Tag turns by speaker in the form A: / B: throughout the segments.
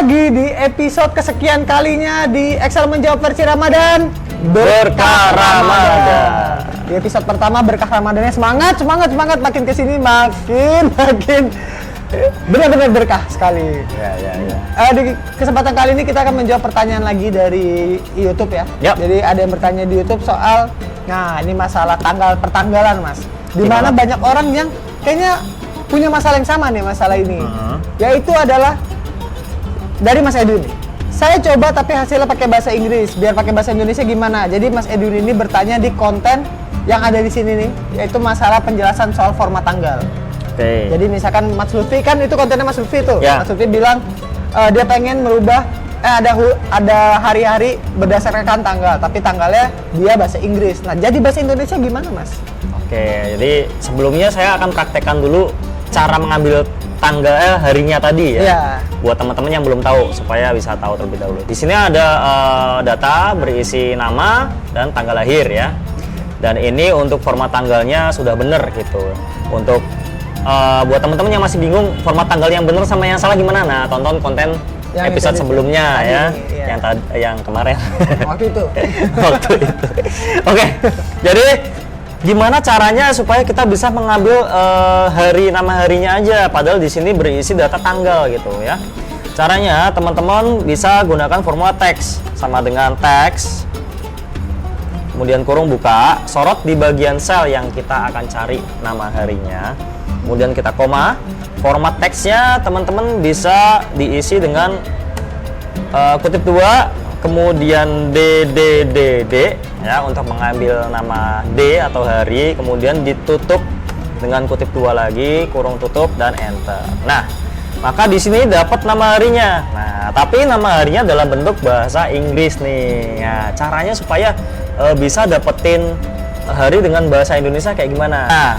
A: lagi di episode kesekian kalinya di Excel Menjawab versi Ramadan Berkah Ramadan. Di episode pertama Berkah Ramadannya semangat, makin kesini makin benar-benar berkah sekali. Di kesempatan kali ini kita akan menjawab pertanyaan lagi dari YouTube ya. Jadi ada yang bertanya di YouTube soal, nah ini masalah pertanggalan mas. Dimana banyak orang yang kayaknya punya masalah yang sama nih masalah ini. Yaitu adalah dari Mas Edwin. Saya coba tapi hasilnya pakai bahasa Inggris. Biar pakai bahasa Indonesia gimana? Jadi Mas Edwin ini bertanya di konten yang ada di sini nih, yaitu masalah penjelasan soal format tanggal. Jadi misalkan Mas Lutfi kan itu kontennya Mas Lutfi tuh. Mas Lutfi bilang dia pengen merubah ada hari-hari berdasarkan tanggal, tapi tanggalnya dia bahasa Inggris. Nah, jadi bahasa Indonesia gimana, Mas?
B: Jadi sebelumnya saya akan praktekkan dulu cara mengambil tanggal harinya tadi ya. Buat teman-teman yang belum tahu supaya bisa tahu terlebih dahulu. Di sini ada data berisi nama dan tanggal lahir ya. Dan ini untuk format tanggalnya sudah benar gitu. Untuk buat teman-teman yang masih bingung format tanggal yang benar sama yang salah gimana, nah tonton konten yang episode sebelumnya tadi, yang kemarin.
A: Waktu itu.
B: Oke. Jadi gimana caranya supaya kita bisa mengambil nama harinya aja, padahal di sini berisi data tanggal gitu ya. Caranya teman-teman bisa gunakan formula teks sama dengan teks, kemudian kurung buka, sorot di bagian sel yang kita akan cari nama harinya, kemudian kita koma. Format teksnya teman-teman bisa diisi dengan kutip dua, kemudian DDDD ya untuk mengambil nama D atau hari, kemudian ditutup dengan kutip dua lagi, kurung tutup dan enter. Nah, maka di sini dapat nama harinya. Nah, tapi nama harinya dalam bentuk bahasa Inggris nih. Nah, caranya supaya bisa dapetin hari dengan bahasa Indonesia kayak gimana? Nah,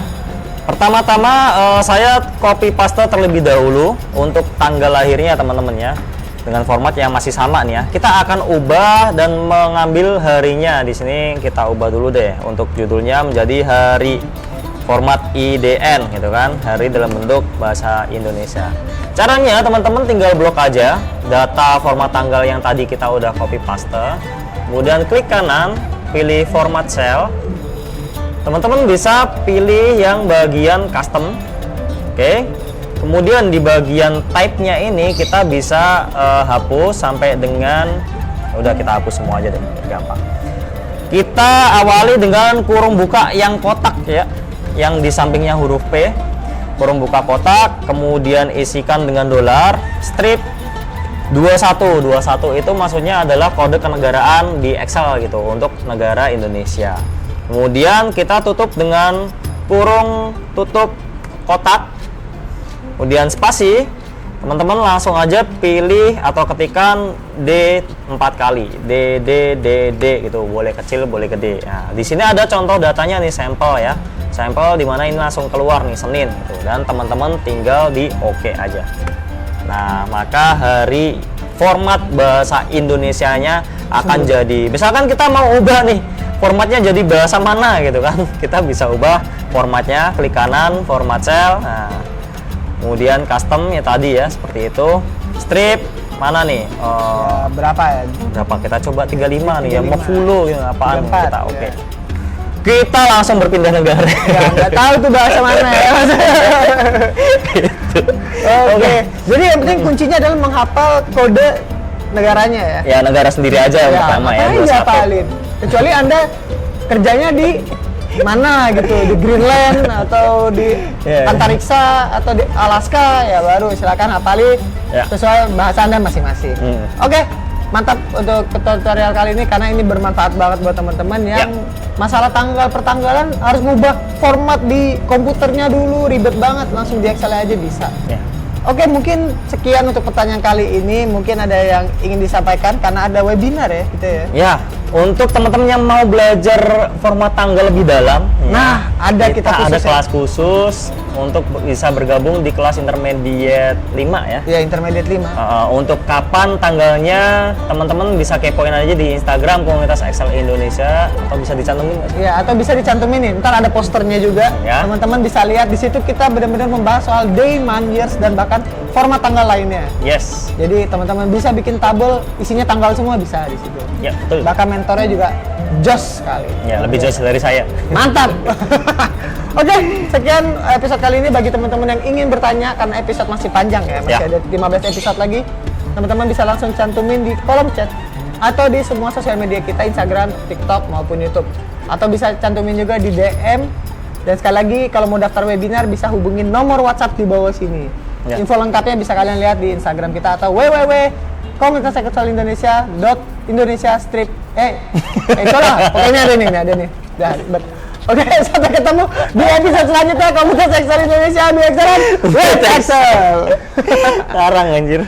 B: pertama-tama saya copy paste terlebih dahulu untuk tanggal lahirnya teman-teman ya. Dengan format yang masih sama nih ya. Kita akan ubah dan mengambil harinya. Di sini kita ubah dulu deh untuk judulnya menjadi hari format IDN gitu kan. Hari dalam bentuk bahasa Indonesia. Caranya teman-teman tinggal blok aja data format tanggal yang tadi kita udah copy paste. Kemudian klik kanan, pilih format cell. Teman-teman bisa pilih yang bagian custom. Kemudian di bagian type-nya ini kita bisa hapus sampai dengan udah kita hapus semua aja deh, gampang. Kita awali dengan kurung buka yang kotak ya, yang di sampingnya huruf P. Kurung buka kotak, kemudian isikan dengan dolar, strip 21. 21 itu maksudnya adalah kode kenegaraan di Excel gitu untuk negara Indonesia. Kemudian kita tutup dengan kurung tutup kotak, kemudian spasi. Teman-teman langsung aja pilih atau ketikan D 4 kali, D gitu, boleh kecil boleh gede. Nah, di sini ada contoh datanya nih, sampel ya, sampel dimana ini langsung keluar nih Senin gitu, dan teman-teman tinggal di OK aja. Nah, maka hari format bahasa Indonesianya akan jadi, misalkan kita mau ubah nih formatnya jadi bahasa mana gitu kan, kita bisa ubah formatnya, klik kanan format cell, nah kemudian custom ya tadi ya seperti itu, strip mana nih
A: berapa ya,
B: kita coba 35 nih ya, mau full ya apaan
A: 34,
B: kita oke. Kita langsung berpindah negara
A: ya nggak tahu tuh bahasa mana ya mas.
B: Gitu.
A: Jadi yang penting kuncinya adalah menghafal kode negaranya ya
B: negara sendiri aja yang pertama ya, 21.
A: Kecuali Anda kerjanya di mana gitu, di Greenland atau di Antariksa atau di Alaska, ya baru silakan hafali sesuai bahasa Anda masing-masing. Oke, mantap untuk tutorial kali ini karena ini bermanfaat banget buat teman-teman yang masalah pertanggalan harus ngubah format di komputernya dulu, ribet banget, langsung di Excel aja bisa. Oke, mungkin sekian untuk pertanyaan kali ini. Mungkin ada yang ingin disampaikan karena ada webinar ya gitu ya.
B: Ya, untuk teman-teman yang mau belajar format tanggal lebih dalam,
A: nah ada kita
B: kelas khusus untuk bisa bergabung di kelas intermediate 5 ya.
A: Ya, intermediate 5.
B: Untuk kapan tanggalnya teman-teman bisa kepoin aja di Instagram komunitas Excel Indonesia atau bisa dicantumin nggak sih?
A: Ya, atau bisa dicantumin nih. Ntar ada posternya juga.
B: Ya.
A: Teman-teman bisa lihat di situ kita benar-benar membahas soal day, month, years dan bahkan format tanggal lainnya.
B: Yes.
A: Jadi teman-teman bisa bikin tabel isinya tanggal semua bisa di situ.
B: Ya, betul.
A: Bahkan mentornya juga jos sekali.
B: Ya, lebih jauh dari saya.
A: Mantap. Oke, sekian episode kali ini bagi teman-teman yang ingin bertanya karena episode masih panjang ya, masih
B: Ya.
A: ada 15 episode lagi. Teman-teman bisa langsung cantumin di kolom chat atau di semua sosial media kita, Instagram, TikTok maupun YouTube. Atau bisa cantumin juga di DM. Dan sekali lagi kalau mau daftar webinar bisa hubungin nomor WhatsApp di bawah sini.
B: Ya.
A: Info lengkapnya bisa kalian lihat di Instagram kita atau itulah pokoknya ada nih. Oke, sampai ketemu di episode selanjutnya Komunitas Excel Indonesia di Excel with Excel.
B: Sekarang anjir.